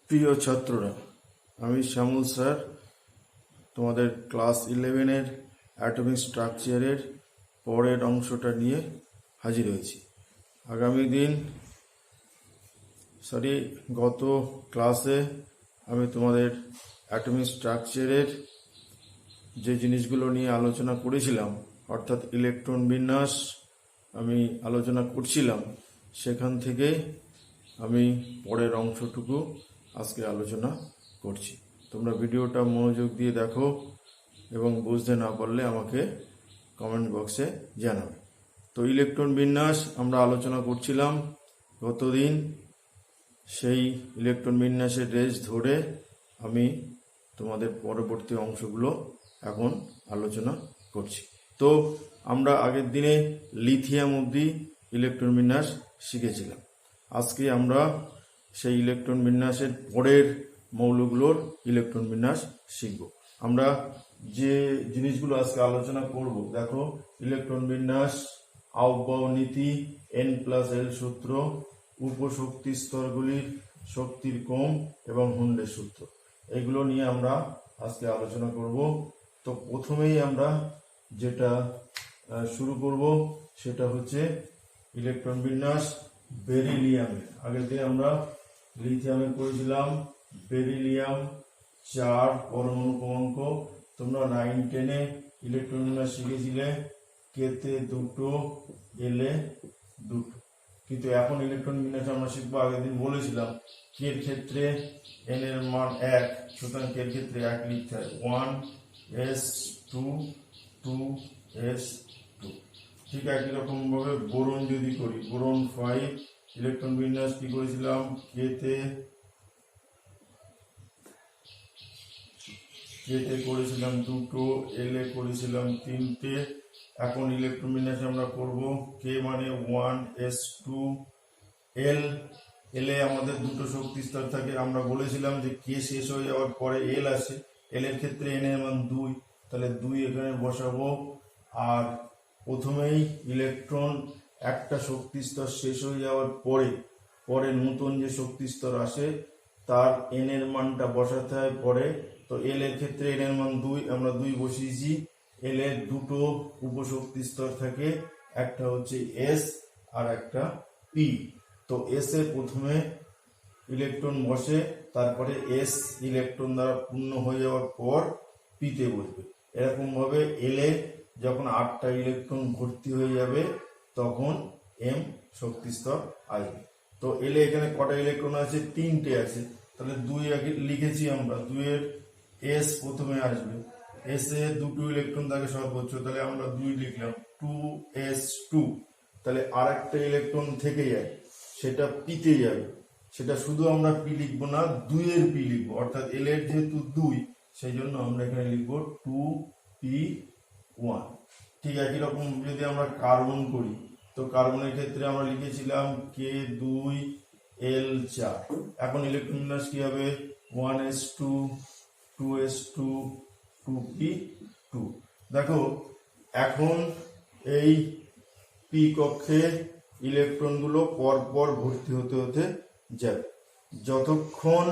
প্রিয় ছাত্ররা, আমি শ্যামল স্যার তোমাদের ক্লাস 11-এর অ্যাটমিক স্ট্রাকচারের পরের অংশটা নিয়ে হাজির হয়েছি। গত ক্লাসে আমি তোমাদের অ্যাটমিক স্ট্রাকচারের যে জিনিসগুলো নিয়ে আলোচনা করেছিলাম, অর্থাৎ ইলেকট্রন বিন্যাস আমি আলোচনা করছিলাম, সেখান থেকে আমি পরের অংশটুকু আজকে আলোচনা করছি। তোমরা ভিডিওটা মনোযোগ দিয়ে দেখো এবং বুঝতে না পারলে আমাকে কমেন্ট বক্সে জানাবে। তো ইলেকট্রন বিন্যাস আমরা আলোচনা করছিলাম গতদিন। সেই ইলেকট্রন বিন্যাসের রেস ধরে আমি তোমাদের পরবর্তী অংশগুলো এখন আলোচনা করছি। তো আমরা আগের দিনে লিথিয়াম অবধি ইলেকট্রন বিন্যাস শিখেছিলাম। আজকে আমরা সেই ইলেকট্রন বিন্যাসের পরের মৌলগুলোর ইলেকট্রন বিন্যাস শিখব। আমরা যে জিনিসগুলো আজকে আলোচনা করব, দেখো, ইলেকট্রন বিন্যাস, আউববাউ নীতি, N+L সূত্র, উপশক্তি স্তরগুলির শক্তির ক্রম এবং হুন্ডের সূত্র, এগুলো নিয়ে আমরা আজকে আলোচনা করব। তো প্রথমেই আমরা যেটা শুরু করব সেটা হচ্ছে ইলেকট্রন বিন্যাস বেরিলিয়ামের। আগের দিন আমরা লিথিয়ামে করেছিলাম বেরিলিয়াম 4 পরমাণু ক্রমাঙ্ক। তোমরা 9-10-এ ইলেকট্রন বিন্যাস শিখেছিলে কেতে 2, এলে 2, কিন্তু এখন ইলেকট্রন বিন্যাস আমরা শিখবো। আগের দিন বলেছিলাম কের ক্ষেত্রে এন এর মান 1, সুতরাং কের ক্ষেত্রে 1 লিখতে হয়, 1s2 2s2। ঠিক একই রকম ভাবে বোরন যদি করি, বোরন 5 ইলেকট্রন বিন্যাস কি করেছিলাম, কেতে করেছিলাম 2, এলে করেছিলাম 3টে। এখন ইলেকট্রন বিন্যাস আমরা করব কে মানে 1s2 এল। এলে আমাদের দুটো শক্তি স্তর থাকে। আমরা বলেছিলাম যে কে শেষ হয়ে যাওয়ার পরে এল আসে। এল এর ক্ষেত্রে এন এর মান 2, তাহলে 2 এখানে বসাবো। আর প্রথমেই ইলেকট্রন একটা শক্তি স্তর শেষ হয়ে যাওয়ার পরে নতুন যে শক্তি স্তর আসে তার এন এর মানটা বসাতে হয় পরে। তো এল এর ক্ষেত্রে এন এর মান 2, আমরা 2 বসিয়েছি। এল এর দুটো উপশক্তি স্তর থাকে, একটা হচ্ছে এস আর একটা পি। তো এস এ প্রথমে ইলেকট্রন বসে, তারপরে এস ইলেকট্রন দ্বারা পূর্ণ হয়ে যাওয়ার পর পিতে বসবে। এরকম ভাবে এলে যখন 8টা ইলেকট্রন ভর্তি হয়ে যাবে তখন এম শক্তি স্তর আসবে। তো এলে এখানে কটা ইলেকট্রন আছে, 3টে আছে। তাহলে 2 আগে লিখেছি আমরা, 2 এর এস প্রথমে আসবে। এস এ দুটো ইলেকট্রন থাকে সর্বোচ্চ, তাহলে আমরা 2 লিখলাম, 2s2। তাহলে আর একটা ইলেকট্রন থেকে যায়, সেটা পিতে যাবে। সেটা শুধু আমরা পি লিখবো না, 2 এর পি লিখবো, অর্থাৎ এল এর যেহেতু 2 সেই জন্য আমরা এখানে লিখবো 2p1। ঠিক একই রকম যদি আমরা কার্বন করি, তো কার্বনের ক্ষেত্রে আমরা লিখেছিলাম k2l4। এখন ইলেকট্রন বিন্যাস কি হবে, 1s2 2s2 2p2। দেখো, এখন এই পি কক্ষে ইলেকট্রনগুলো পরপর ভর্তি হতে হতে যাবে। যতক্ষণ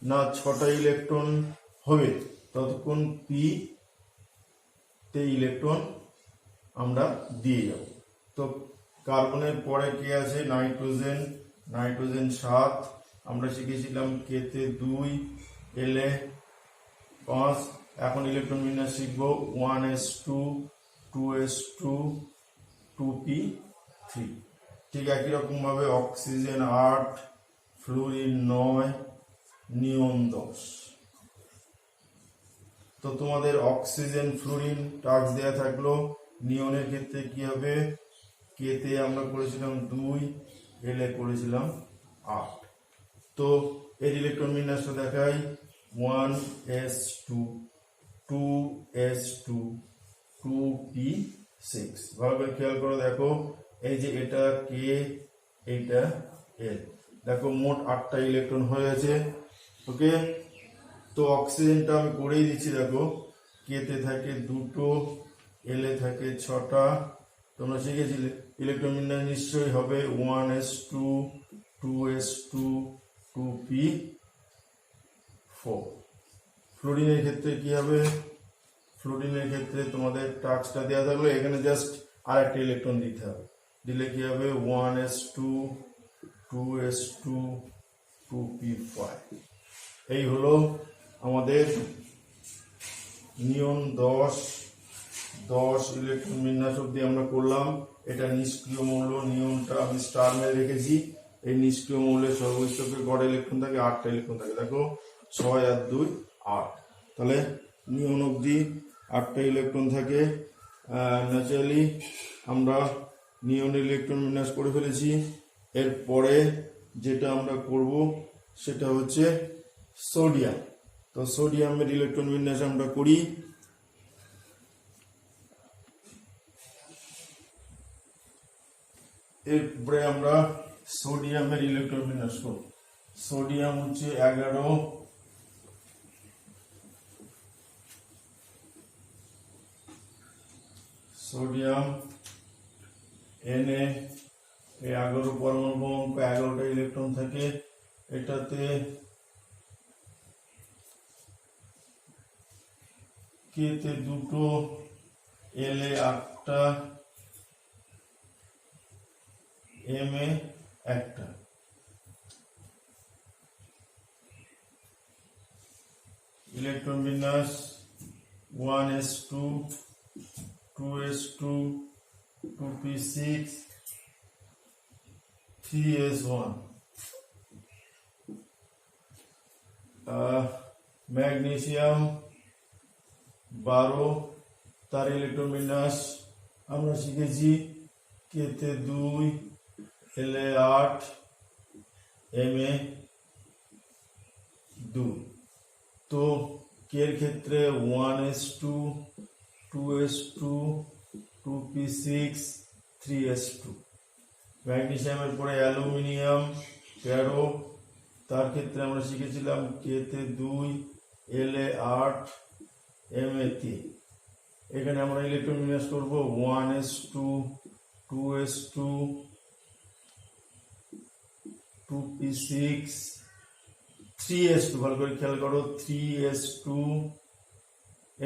না 6টা ইলেকট্রন হবে ততক্ষণ পি তে ইলেকট্রন আমরা দিয়ে যাব। তো কার্বনের পরে কে আছে, নাইট্রোজেন। নাইট্রোজেন 7, আমরা শিখেছিলাম কেতে 2, এলে 5। এখন ইলেকট্রন বিন্যাস শিখব 1s2 2s2 2p3। ঠিক একই রকম ভাবে অক্সিজেন 8, ফ্লুরিন 9, নিয়ন 10। তো তোমাদের অক্সিজেন ফ্লুরিন টাস্ক দেয়া থাকলো। নিয়নের ক্ষেত্রে কি হবে, কেতে আমরা করেছিলাম 2, এলে করেছিলাম 8। তো এর ইলেকট্রন বিন্যাসটা দেখাই, 1s2 2s2 2p6। ভালো করে খেয়াল করে দেখো, এই যে এটা কে, এটা এল। দেখো মোট 8টা ইলেকট্রন হয়ে গেছে। ওকে, তো অক্সিজেনটা আমি করেই দিচ্ছি। দেখো, কেতে থাকে 2, এলে থাকে 6টা। তোমরা শিখেছিলে ইলেকট্রন বিন্যাস নিশ্চয়ই হবে 1s2 2s2 2p 4। ফ্লোরিনের ক্ষেত্রে কি হবে? ফ্লোরিনের ক্ষেত্রে তোমাদের টাস্কটা দেওয়া থাকলো, এখানে জাস্ট আর একটা ইলেকট্রন দিতে হবে। দিলে কি হবে? 1s2 2s2 2p5। এই হলো আমাদের নিয়ন 10 ইলেকট্রন বিন্যাস অব্দি আমরা করলাম। এটা নিষ্ক্রিয় মৌল, নিয়নটা আমি স্টার মেরে রেখেছি। এই নিষ্ক্রিয় মৌলের সর্বোচ্চকে গড় ইলেকট্রন থাকে 8টা ইলেকট্রন থাকে। দেখো 6 আর 2 8, তাহলে নিয়ন অব্দি 8টা ইলেকট্রন থাকে। ন্যাচারালি আমরা নিয়ন ইলেকট্রন বিন্যাস করে ফেলেছি। এরপরে যেটা আমরা করব সেটা হচ্ছে সোডিয়াম। তো সোডিয়ামের ইলেকট্রন বিন্যাস আমরা করি। এরপরে আমরা সোডিয়ামের ইলেকট্রন বিন্যাস করব। সোডিয়াম হচ্ছে 11, সোডিয়াম Na, এই 11 পরমাণু ক্রমাঙ্ক 11টা ইলেকট্রন থাকে। এটাতে কেতে 2টো, এলে 8টা, এমে 1টা। ইলেকট্রন বিন্যাস 1s2 2s2 2p6 3s1। Magnesium 12, তার ইলেকট্রন বিন্যাস আমরা শিখেছি কেতে 2, এলে 8, এমে 2। তো কের ক্ষেত্রে 1s2 2s2 2p6 3s2। ম্যাগনেসিয়ামের পরে অ্যালুমিনিয়াম 13, তার ক্ষেত্রে আমরা শিখেছিলাম কেতে 2, এলে 8, এমে 3। এখানে আমরা ইলেকট্রন বিন্যাস করব 1s2 2s2 2p6 3s2। ভালো করে খেয়াল করো, 3s2।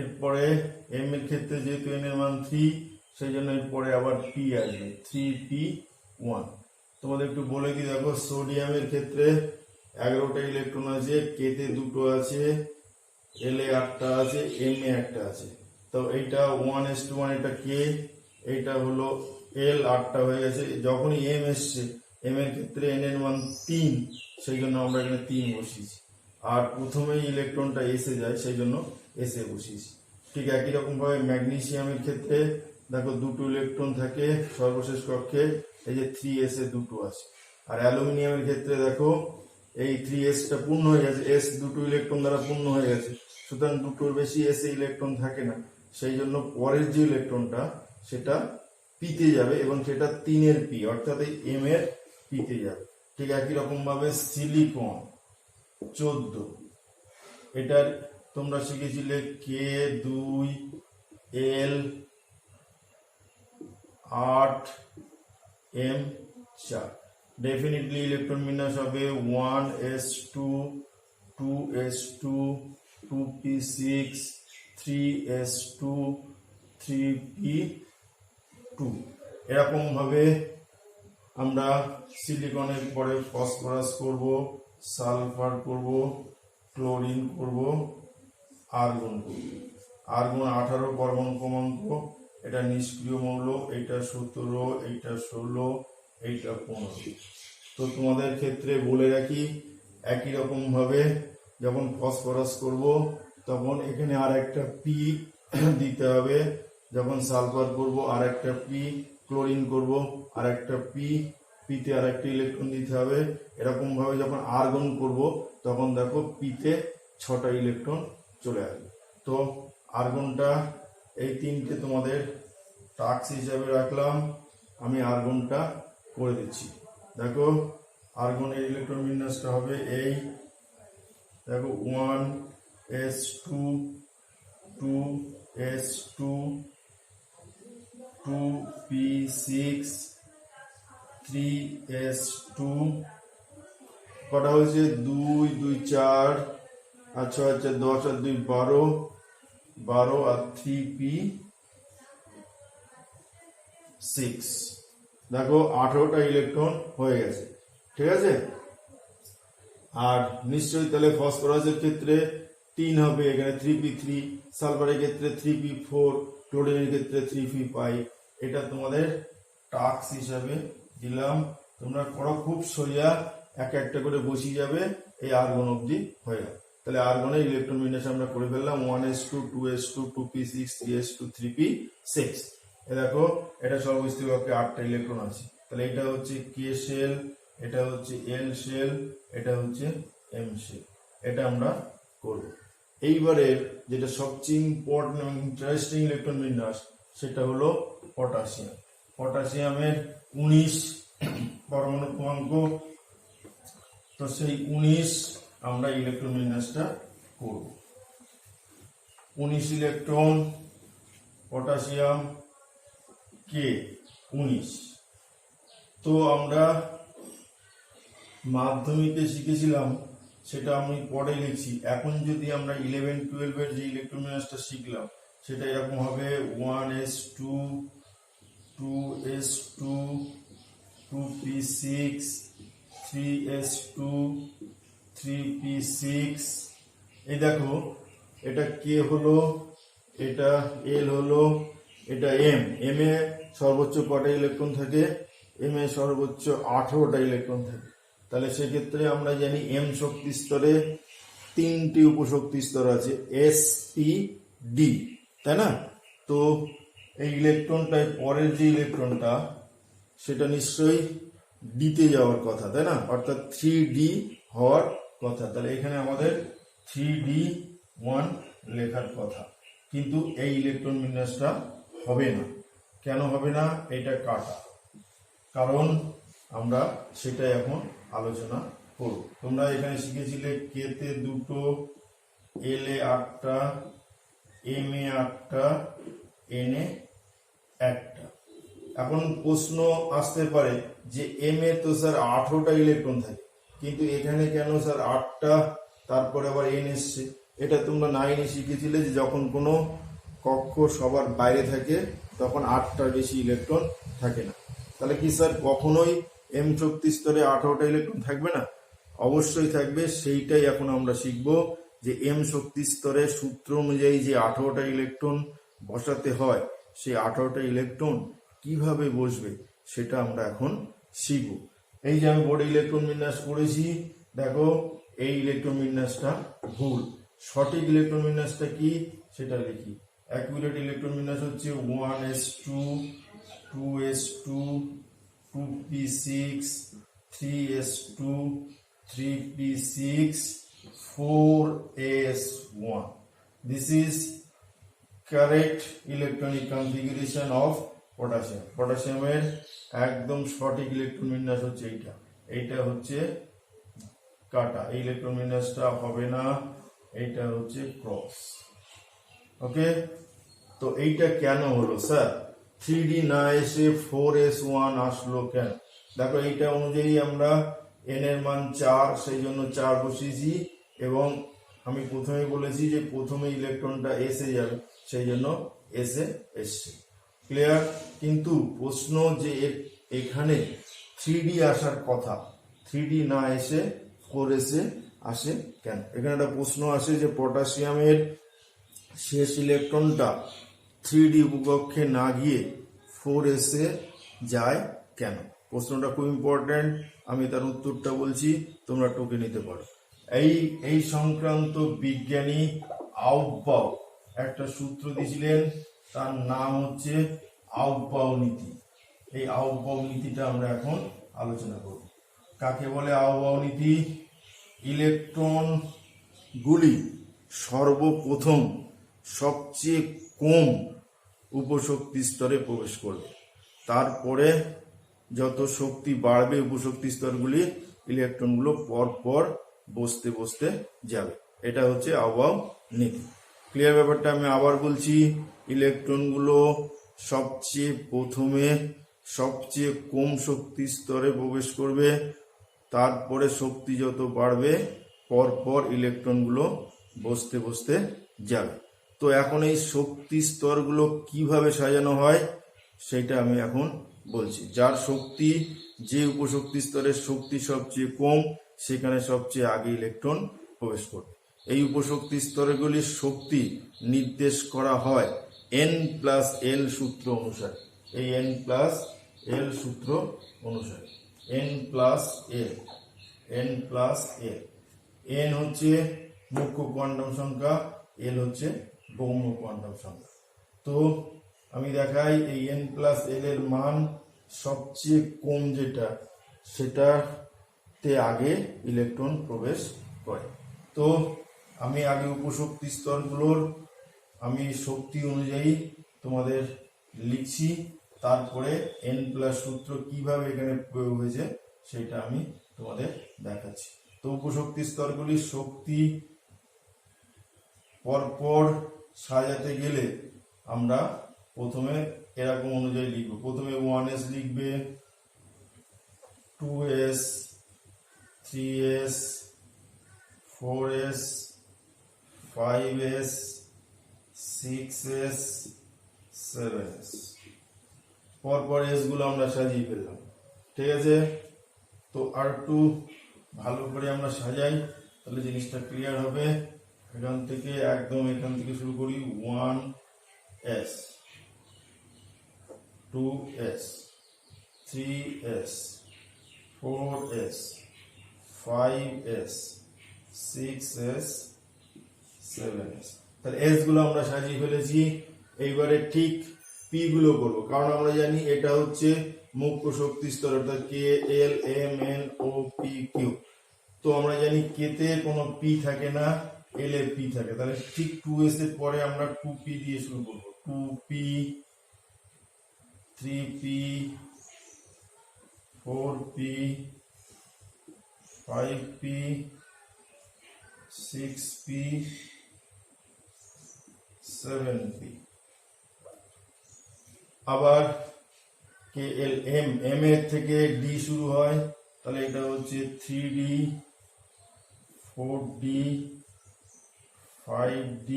এরপরে এম এর ক্ষেত্রে যেহেতু এন এর মান 3, সেই জন্য এরপরে আবার পি আসবে 3p1। তোমাদের একটু বলে দিই, দেখো সোডিয়ামের ক্ষেত্রে 11টা ইলেকট্রন আছে, কেতে 2টো আছে, এলে 8টা আছে, এম এ 1টা আছে। তো এইটা 1s1, এটা কে, এইটা হলো এল, 8টা হয়ে গেছে। যখনই এম এসছে, এম এর ক্ষেত্রে এন এর মান 3, সেই জন্য আমরা এখানে 3 বসিয়েছি। আর প্রথমেই ইলেকট্রনটা এসে যায়, সেই জন্য এসে বসিয়েছি। ঠিক একই রকম ভাবে ম্যাগনেসিয়ামের ক্ষেত্রে দেখো 2টো ইলেকট্রন থাকে সর্বশেষ কক্ষে, এই যে 3s এ 2টো আছে। আর অ্যালুমিনিয়ামের ক্ষেত্রে দেখো এই 3sটা পূর্ণ হয়ে গেছে, s 2টো ইলেকট্রন দ্বারা পূর্ণ হয়ে গেছে, সুতরাং 2টোর বেশি s এ ইলেকট্রন থাকে না, সেই জন্য পরের যে ইলেকট্রনটা সেটা পিতে যাবে এবং সেটা 3 এর পি, অর্থাৎ এই এম এর পিতে যাবে। ঠিক একই রকম ভাবে সিলিকন 14, এটার তোমরা শিখেছিলে কে 2, এল 8, এম 4। ডেফিনেটলি ইলেকট্রন বিন্যাস হবে 1s2 2s2 2p6 3s2 3p2। এরকম ভাবে আমরা সিলিকনের পরে ফসফরাস করব, সালফার করব, ক্লোরিন করব, আর্গন করব। আর্গন 18 পরমাণু ক্রমাঙ্ক, এটা নিষ্ক্রিয় মৌল, এইটা 17, এইটা 16, এইটা 15। তো তোমাদের ক্ষেত্রে বলে রাখি, একই রকম ভাবে যখন ফসফরাস করব তখন এখানে আর একটা পি দিতে হবে, যখন সালফার করব আর একটা পি, ক্লোরিন করব আর একটা পি, পিতে আর একটা ইলেকট্রন দিতে হবে। এরকম ভাবে যখন আর্গন করব তখন দেখো পিতে 6টা ইলেকট্রন চলে আসবে। তো আর্গনটা এই 3টে তোমাদের টাস্ক হিসাবে রাখলাম, আমি আর্গনটা করে দিচ্ছি। দেখো আর্গনের ইলেকট্রন বিন্যাসটা হবে এই, দেখো 1s2 2s2 2p6 3s2, কটা হয়েছে 2 2 4 আর 6 আর 4 10 আর 2 12, 12 আর 3p6, দেখো 18টা ইলেকট্রন হয়ে গেছে। ঠিক আছে, আর নিশ্চয়ই তাহলে ফসফরাসের ক্ষেত্রে 3 হবে, এখানে 3p3, সালফারের ক্ষেত্রে 3p4, ক্লোরিনের ক্ষেত্রে 3p5। এটা তোমাদের টাস্ক হিসাবে দিলাম, তোমরা করো খুব সোজা, এক একটা করে বসিয়ে যাবে, এই আর্গন অবধি হয়ে গেল। তাহলে আর্গনের ইলেকট্রন বিন্যাস আমরা করে ফেললাম 1s2 2s2 2p6 3s2 3p6। এ দেখো এটা সর্বস্থির কক্ষে 8টা ইলেকট্রন আছে, তাহলে এটা হচ্ছে কে শেল, এটা হচ্ছে এল শেল, এটা হচ্ছে এম শেল। এটা আমরা করব। এইবারে যেটা সবচেয়ে ইম্পর্টেন্ট এবং ইন্টারেস্টিং ইলেকট্রন বিন্যাস, সেটা হলো পটাশিয়াম। পটাশিয়ামের 19 পরমাণু ক্রমাঙ্ক, তো সেই 19 আমরা ইলেকট্রন বিন্যাসটা করব। 19 ইলেকট্রন, পটাশিয়াম কে 19। তো আমরা মাধ্যমিকে শিখেছিলাম, সেটা আমি পরে লিখছি। এখন যদি আমরা 11-12 এর যে ইলেকট্রন বিন্যাসটা শিখলাম, সেটা এরকম হবে 1s2 2s2 2p6 3s2 3p6। এই দেখো এটা কে হলো, এটা এল হলো, এটা এম। এম এ সর্বোচ্চ কটা ইলেকট্রন থাকে? এম এ সর্বোচ্চ 18টা ইলেকট্রন থাকে। তাহলে সেক্ষেত্রে আমরা জানি এম শক্তি স্তরে 3টি উপশক্তি স্তর আছে, এস পি ডি, তাই না? তো এই ইলেকট্রনটায় পরের যে ইলেকট্রনটা, সেটা নিশ্চয়ই ডিতে যাওয়ার কথা, তাই না? অর্থাৎ 3d হওয়ার কথা। তাহলে এখানে আমাদের 3d1 লেখার কথা, কিন্তু এই ইলেকট্রন বিন্যাসটা হবে না। কেন হবে না? এটা কাটা, কারণ আমরা সেটা এখন আলোচনা করব। তোমরা এখানে শিখেছিলে কে তে 2টো, এল এ 8টা, এম এ 8টা, এন এ 1টা। এখন প্রশ্ন আসতে পারে যে এম এ তো স্যার 18টা ইলেকট্রন থাকে, কিন্তু এখানে কেন স্যার 8টা, তারপরে আবার এন এসছে? এটা তোমরা 9-এ শিখেছিলে যে যখন কোনো কক্ষ সবার বাইরে থাকে তখন 8টার বেশি ইলেকট্রন থাকে না। তাহলে কি স্যার কখনোই এম শক্তি স্তরে 18টা ইলেকট্রন থাকবে না? অবশ্যই থাকবে। সেইটাই এখন আমরা শিখব যে এম শক্তি স্তরে সূত্র অনুযায়ী যে 18টা ইলেকট্রন বসাতে হয়, সেই 18টা ইলেকট্রন কিভাবে বসবে সেটা আমরা এখন শিখব। এই যে আমি বোর্ডে ইলেকট্রন বিন্যাস করেছি, দেখো এই ইলেকট্রন বিন্যাসটা ভুল। সঠিক ইলেকট্রন বিন্যাসটা কি সেটা লিখি। অ্যাকুরেট ইলেকট্রন বিন্যাস হচ্ছে 1s2 2s2 2p6 3s2 3p6 4s1. This is correct electronic configuration of potassium. পটাশিয়ামের একদম সঠিক ইলেকট্রন বিন্যাস হচ্ছে এইটা। এইটা হচ্ছে কাটা, এই ইলেকট্রন বিন্যাসটা হবে না, এইটা হচ্ছে ক্রস। ওকে, তো এইটা কেন হলো স্যার? 3d না এসে 4s1 আসলো কেন? দেখো এইটা অনুযায়ী আমরা n এর মান 4, সেই জন্য 4 বসিয়েছি, এবং আমি প্রথমে বলেছি যে প্রথমে ইলেকট্রনটা এসে যাবে, সেই জন্য এসে এসছে। ক্লিয়ার? কিন্তু প্রশ্ন যে এখানে 3d আসার কথা, 3d না এসে 4s এ আসে কেন? এখানে একটা প্রশ্ন আসে যে পটাশিয়ামের শেষ ইলেকট্রনটা 3d উপকক্ষে না গিয়ে 4s এ যায় কেন? প্রশ্নটা খুব ইম্পর্টেন্ট, আমি তার উত্তরটা বলছি, তোমরা টুকে নিতে পারো। এই সংক্রান্ত বিজ্ঞানী আউটবাউ একটা সূত্র দিয়েছিলেন, তার নাম হচ্ছে আউটবাউ নীতি। এই আউটবাউ নীতিটা আমরা এখন আলোচনা করব। কাকে বলে আউটবাউ নীতি? ইলেকট্রন গুলি সর্বপ্রথম সবচেয়ে কম উপশক্তি স্তরে প্রবেশ করবে, তারপরে যত শক্তি বাড়বে উপশক্তি স্তরগুলি, ইলেকট্রনগুলো পর পর বসতে বসতে যাবে। এটা হচ্ছে আউটবাউ নীতি। ক্লিয়ার ব্যাপারটা? আমি আবার বলছি, ইলেকট্রনগুলো সবচেয়ে প্রথমে সবচেয়ে কম শক্তি স্তরে প্রবেশ করবে, তারপরে শক্তি যত বাড়বে পর পর ইলেকট্রনগুলো বসতে বসতে যাবে। তো এখন এই শক্তি স্তরগুলো কিভাবে সাজানো হয় সেটা আমি এখন বলছি। যার শক্তি, যে উপশক্তি স্তরের শক্তি সবচেয়ে কম, সেখানে সবচেয়ে আগে ইলেকট্রন প্রবেশ করবে। এই উপশক্তি স্তরগুলির শক্তি নির্দেশ করা হয় n+l সূত্র অনুসারে। এই n+l সূত্র অনুসারে n+l n হচ্ছে মুখ্য কোয়ান্টাম সংখ্যা, l হচ্ছে গৌণ কোয়ান্টাম সংখ্যা। তো আমি দেখাই এই n+l এর মান সবচেয়ে কম যেটা, সেটাতে আগে ইলেকট্রন প্রবেশ করে। তো আমি আগে উপশক্তি স্তরগুলোর আমি শক্তি অনুযায়ী তোমাদের লিখছি, তারপরে n+ সূত্র কিভাবে এখানে প্রয়োগ হয়েছে সেটা আমি তোমাদের দেখাচ্ছি। তো উপশক্তি স্তরগুলির শক্তি পরপর সাজাতে গেলে আমরা প্রথমে এরকম অনুযায়ী লিখব। প্রথমে 1s লিখবে, 2s, 3s, 4s, 5s, 6s, 7s। পরপর এস গুলো আমরা সাজিয়ে ফেললাম, ঠিক আছে। তো আর একটু ভালো করে আমরা সাজাই, তাহলে জিনিসটা ক্লিয়ার হবে। এখান থেকে শুরু করি। 1s, 2s, 3s, 4s, 5s, 6s, 7s। তাহলে এস গুলো আমরা সাজিয়ে ফেলেছি। এইবারে ঠিক পি গুলো করবো, কারণ আমরা জানি এটা হচ্ছে মুখ্য শক্তি স্তর, অর্থাৎ কে, এল, এম, এন, ও, পি, কিউ। তো আমরা জানি কে তে কোনো পি থাকে না, এল এ পি থাকে। তাহলে ঠিক 2s এর পরে আমরা 2p দিয়ে শুরু করবো। 2p, 3p, 4p, 5p, 6p, 7p। আবার কে, এল, এম, এম এর থেকে ডি শুরু হয়, তাহলে এটা হচ্ছে 3d, 4d, 5d,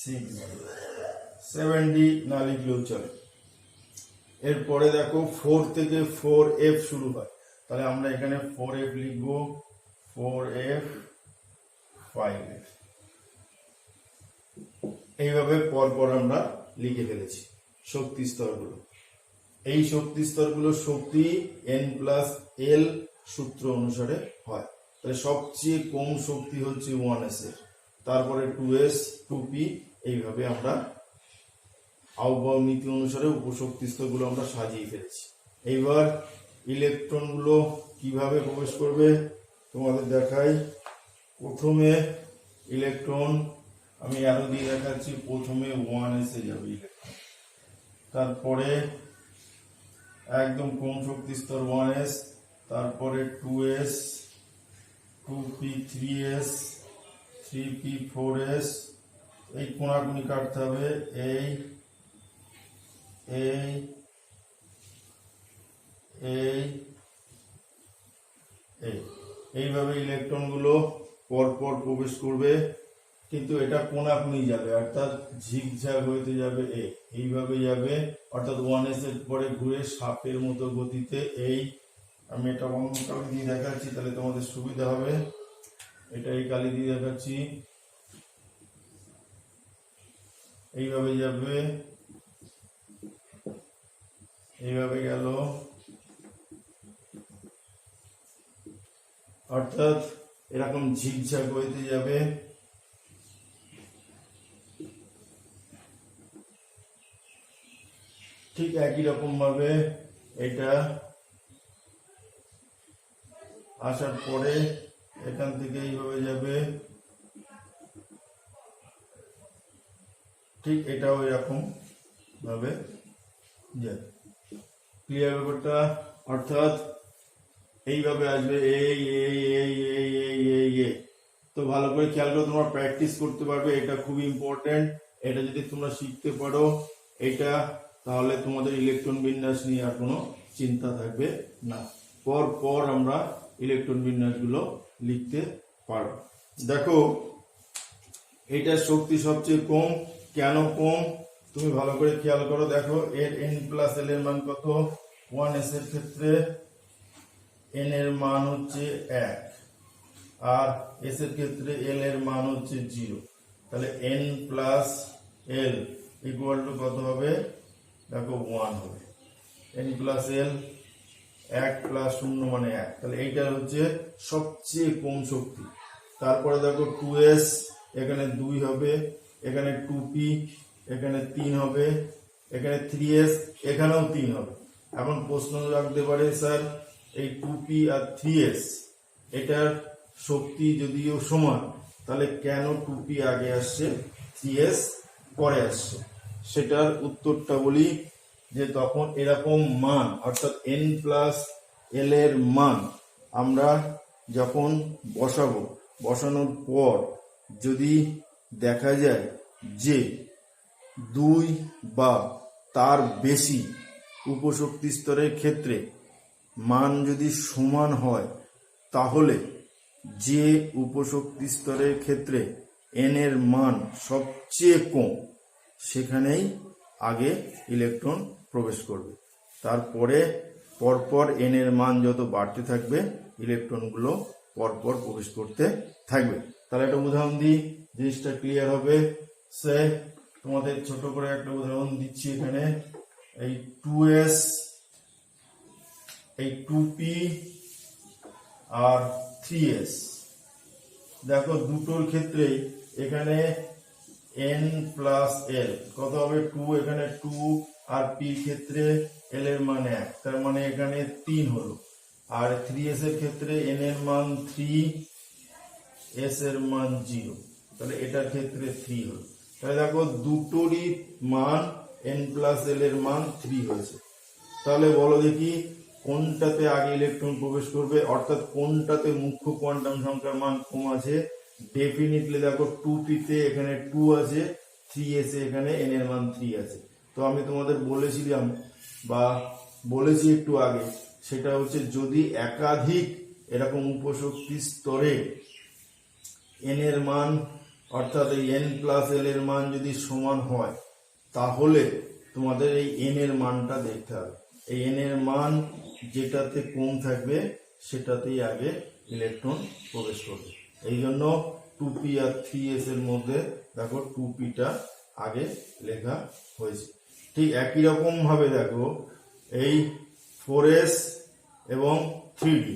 6d, 7d না লিখলেও চলে। এরপরে দেখো 4 থেকে 4f শুরু হয়, তাহলে আমরা এখানে 4f লিখবো, 4f, 5f। এইভাবে পরপর আমরা লিখে ফেলেছি শক্তি স্তরগুলো। এই শক্তি স্তরগুলোর শক্তি n+l সূত্র অনুসারে হয়। তাহলে সবচেয়ে কম শক্তি হচ্ছে 1s এর, তারপরে 2s, 2p। এইভাবে আমরা আউবাউ নীতি অনুসারে উপশক্তি স্তরগুলো আমরা সাজিয়ে ফেলেছি। এইবার ইলেকট্রন গুলো কিভাবে প্রবেশ করবে তোমাদের দেখাই। প্রথমে ইলেকট্রন আমি অ্যারো দিয়ে দেখাচ্ছি, প্রথমে 1s এ যাবে ইলেকট্রন, তারপরে একদম কম শক্তি স্তর 1s, তারপরে 2s, 2p, 3s, 3p, 4s। এই কোণাকুনি কাটতে হবে, এইভাবে ইলেকট্রন গুলো পরপর প্রবেশ করবে, কিন্তু এটা কোণাকুনি যাবে, অর্থাৎ ঝিকঝাক হইতে যাবে, এইভাবে যাবে, অর্থাৎ 1s এর পরে ঘুরে সাপের মতো গতিতে। আমি এটা অন্য কালি দিয়ে দেখাচ্ছি, তাহলে তোমাদের সুবিধা হবে। এটা এই কালি দিয়ে দেখাচ্ছি, এইভাবে যাবে, এইভাবে গেল, অর্থাৎ এরকম ঝিকঝাক হইতে যাবে। ঠিক একই রকম ভাবে এটা আসার পরে এখান থেকে এইভাবে যাবে, ঠিক এটাও এরকম ভাবে যাবে। ক্লিয়ার ব্যাপারটা? অর্থাৎ এইভাবে আসবে, তো ভালো করে খেয়াল করে তোমরা প্র্যাকটিস করতে পারবে, এটা খুবই ইম্পর্টেন্ট। এটা যদি তোমরা শিখতে পারো এটা, তাহলে তোমাদের ইলেকট্রন বিন্যাস নিয়ে আর কোনো চিন্তা থাকবে না। পর পর আমরা ইলেকট্রন বিন্যাস গুলো লিখতে পারবো। দেখো এইটার শক্তি সবচেয়ে কম। কেন কম তুমি ভালো করে খেয়াল করো, দেখো এর n প্লাস এল এর মান কত, 1s এর ক্ষেত্রে n এর মান হচ্ছে 1 আর s এর ক্ষেত্রে l এর মান হচ্ছে 0। তাহলে n plus l equal to কত হবে, দেখো 1 হবে। n প্লাস l 1 প্লাস 0 মানে 1, তাহলে এইটা হচ্ছে সবচেয়ে কম শক্তি। তারপরে দেখো 2s, এখানে 2 হবে, এখানে 2p, এখানে 3 হবে, এখানে 3s, এখানেও 3 হবে। এখন প্রশ্ন রাখতে পারে স্যার এই 2p আর 3s এটার শক্তি যদিও সমান, তাহলে কেন 2p আগে আসছে 3s পরে আসছে? সেটার উত্তরটা বলি যে তখন এরকম মান অর্থাৎ n প্লাস l এর মান আমরা যখন বসানোর পর যদি দেখা যায় যে 2 বা তার বেশি উপশক্তি স্তরের ক্ষেত্রে মান যদি সমান হয়, তাহলে যে উপশক্তি স্তরের ক্ষেত্রে n এর মান সবচেয়ে কম সেখানেই আগে ইলেকট্রন প্রবেশ করবে। তারপরে পরপর n এর মান যত বাড়তে থাকবে ইলেকট্রনগুলো পরপর প্রবেশ করতে থাকবে। তাহলে একটা উদাহরণ দিই, জিনিসটা ক্লিয়ার হবে। সে তোমাদের ছোট করে একটা উদাহরণ দিচ্ছি এখানে, এই 2s, এই 2p আর 3s, দেখো দুটোর ক্ষেত্রেই এখানে n প্লাস l কত হবে 2, এখানে 2 আর p ক্ষেত্রে l এর মান 1, তার মানে এখানে 3 হলো। আর 3s এর ক্ষেত্রে n এর মান 3, s এর মান 0, তাহলে এটার ক্ষেত্রে 3 হলো। তাহলে দেখো দুটোরই মান n প্লাস l এর মান 3 হয়েছে। তাহলে বলো দেখি কোনটাতে আগে ইলেকট্রন প্রবেশ করবে, অর্থাৎ কোনটাতে মুখ্য কোয়ান্টাম সংখ্যার মান কম আছে? ডেফিনিটলি দেখো 2p তে এখানে 2 আছে, 3s এ এখানে n এর মান 3 আছে। তো আমি তোমাদের বলেছিলাম বা বলেছি একটু আগে, সেটা হচ্ছে যদি একাধিক এরকম উপশক্তি স্তরে n এর মান অর্থাৎ এই n প্লাস l এর মান যদি সমান হয়, তাহলে তোমাদের এই n এর মানটা দেখতে হবে। এই n এর মান যেটাতে কম থাকবে সেটাতেই আগে ইলেকট্রন প্রবেশ করবে। এই জন্য 2p আর 3s এর মধ্যে দেখো 2p টা আগে লেখা হয়েছে। ঠিক একই রকম ভাবে দেখো এই 4s এবং 3d,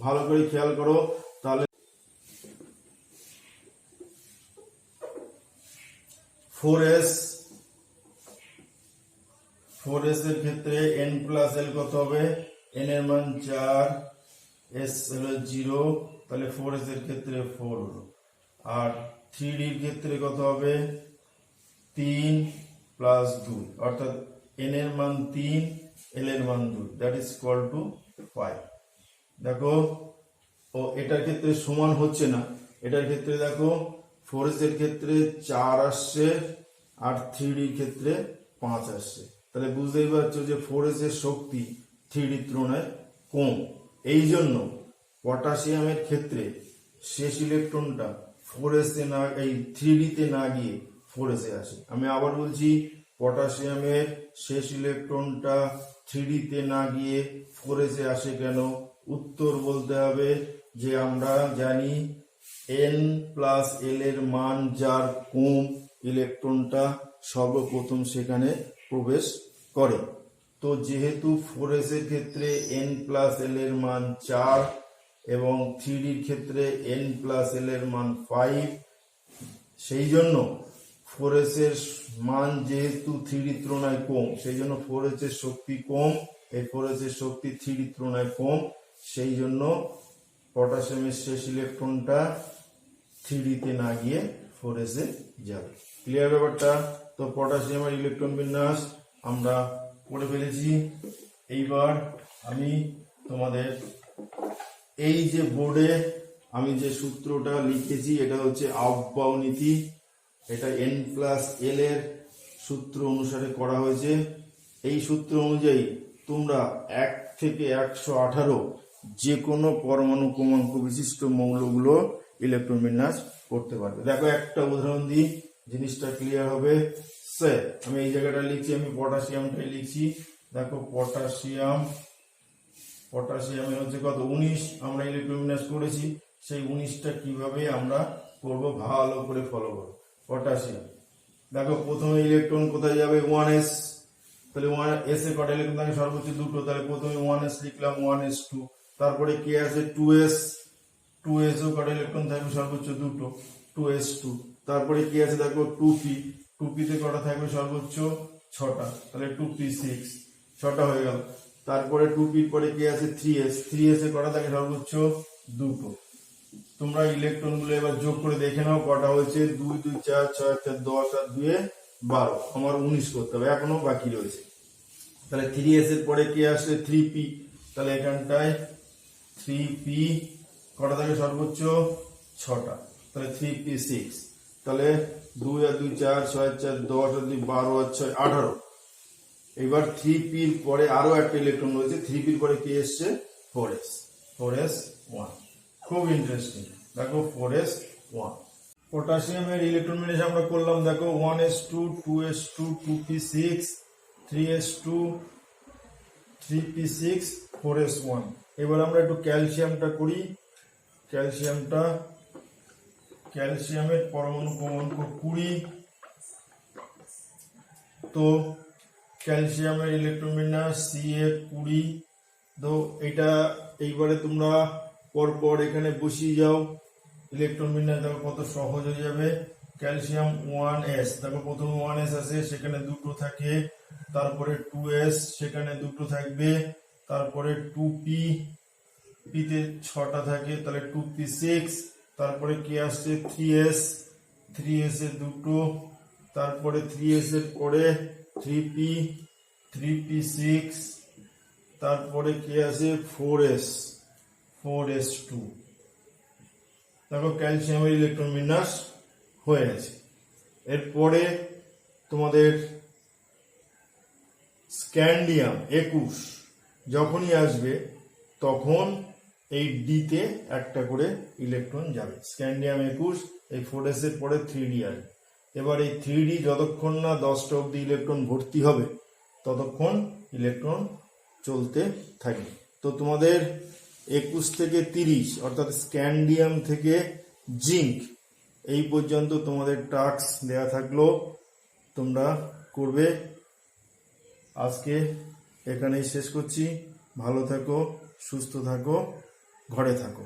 ভালো করে খেয়াল করো। তাহলে 4s এর ক্ষেত্রে n প্লাস l কত হবে, n এর মান 4, s হলো 0, তাহলে 4s এর ক্ষেত্রে 4 হলো। আর 3d এর ক্ষেত্রে কত হবে, 3 প্লাস 2, অর্থাৎ n এর মান 3, l এর মান 2, দ্যাট ইজ ইকুয়াল টু 5। দেখো ও এটার ক্ষেত্রে সমান হচ্ছে না, এটার ক্ষেত্রে দেখো 4s এর ক্ষেত্রে 4 আসছে আর 3d এর ক্ষেত্রে 5 আসছে। তাহলে বুঝতেই পারছো যে 4s এর শক্তি 3d এর তুলনায় কম। এই জন্য পটাশিয়ামের ক্ষেত্রে শেষ ইলেকট্রনটা 4s এ না, এই 3d তে না গিয়ে 4s এ আসে। আমি আবার বলছি, পটাশিয়ামের শেষ ইলেকট্রনটা 3d তে না গিয়ে 4s এ আসে কেন? উত্তর বলতে হবে যে আমরা জানি n প্লাস l এর মান যার কম, ইলেকট্রনটা সর্বপ্রথম সেখানে প্রবেশ করে। তো যেহেতু 4s এর ক্ষেত্রে n প্লাস l এর মান 4 এবং 3d এর ক্ষেত্রে n প্লাস l এর মান 5, সেই জন্য 4s এর মান যেহেতু 3d এর তুলনায় কম, সেই জন্য 4s এর শক্তি কম, এই 4s এর শক্তি 3d এর তুলনায় কম, সেই জন্য পটাশিয়ামের শেষ ইলেকট্রনটা 3d তে না গিয়ে 4s এ যাবে। ক্লিয়ার ব্যাপারটা? তো পটাশিয়ামের ইলেকট্রন বিন্যাস আমরা পড়ে ফেলেছি। এইবার আমি তোমাদের এই যে বোর্ডে আমি যে সূত্রটা লিখেছি, এটা হচ্ছে আফবাউ নীতি, এটা n প্লাস l এর সূত্র অনুসারে করা হয়েছে। এই সূত্র অনুযায়ী তোমরা 1 থেকে 118 যে কোনো পরমাণু ক্রমাঙ্ক বিশিষ্ট মৌলগুলো ইলেকট্রন বিন্যাস করতে পারবে। দেখো একটা উদাহরণ দিই, জিনিসটা ক্লিয়ার হবে। স্যার আমি এই জায়গাটা লিখছি, আমি পটাশিয়ামটাই লিখছি। দেখো পটাশিয়ামের হচ্ছে কত 19 আমরা ইলেকট্রন বিন্যাস করেছি। সেই 19টা কিভাবে আমরা করব ভালো করে ফলো করো। পটাশিয়াম দেখো প্রথমে ইলেকট্রন কোথায় যাবে 1s, তাহলে 1s এ কটা ইলেকট্রন থাকে সর্বোচ্চ দুটো, তাহলে প্রথমে 1s লিখলাম 1s2। তারপরে কে আছে 2s, 2s ও কটা ইলেকট্রন থাকবে সর্বোচ্চ দুটো 2s2। তারপরে কি আছে দেখো 2p, 2p তে কটা থাকবে সর্বোচ্চ 6টা, তাহলে 2p6 6টা হয়ে গেল। তারপরে 2p এর পরে কি আছে 3s, 3s এ কটা থাকে সর্বোচ্চ দুটো। তোমরা ইলেকট্রন গুলো এবার যোগ করে দেখে নাও কটা হয়েছে, 2 2 4 6 4 10 আর 2 12, আমার 19 করতে হবে, এখনো বাকি রয়েছে। তাহলে 3s এর পরে কি আসছে 3p, তাহলে এখানটায় 3p কটা থাকে সর্বোচ্চ 6টা, তাহলে 3p6, তাহলে 2 আর 2 4 6 4 10 আর 2 12 আর 6 18। এবার 3p এর পরে আরো একটা ইলেকট্রন রয়েছে, 3p এর পরে কি এসছে 4s1। খুব ইন্টারেস্টিং, দেখো 4s1। পটাশিয়ামের ইলেকট্রন বিন্যাস আমরা করলাম, দেখো 1s2 2s2 2p6 3s2 3p6 4s1। এবার আমরা একটু ক্যালসিয়ামটা করি। ক্যালসিয়ামের পরমাণু ক্রমাঙ্ক 20। তো ক্যালসিয়ামের ইলেকট্রন বিন্যাস Ca20। তো এটা এইবারে তোমরা পরপর এখানে বসিয়ে যাও, ইলেকট্রন বিন্যাস দেখো কত সহজ হয়ে যাবে। ক্যালসিয়াম 1s, দেখো প্রথমে 1s আছে সেখানে দুটো থাকে, তারপরে 2s সেখানে দুটো থাকবে, তারপরে 2p, p তে 6টা থাকে, তাহলে 2p6। তারপরে কি আসছে 3s, 3s এর দুটো, তারপরে 3s এর পরে 3p, 3p6, তারপরে কি আছে 4s, 4s2। দেখো ক্যালসিয়ামের ইলেকট্রন বিন্যাস হয়ে গেছে। এরপরে তোমাদের স্ক্যান্ডিয়াম 21 যখনই আসবে তখন এই ডি তে একটা করে ইলেকট্রন যাবে। স্ক্যান্ডিয়াম 21, এই 4s এর পরে 3d আসবে। এবার এই 3d যতক্ষণ না 10টা অব্দি ইলেকট্রন ভর্তি হবে ততক্ষণ ইলেকট্রন চলতে থাকবে। তো তোমাদের 21 থেকে 30 অর্থাৎ স্ক্যান্ডিয়াম থেকে জিঙ্ক এই পর্যন্ত তোমাদের টাস্ক দেয়া থাকলো, তোমরা করবে। আজকে এখানেই শেষ করছি। ভালো থাকো, সুস্থ থাকো, ঘরে থাকো।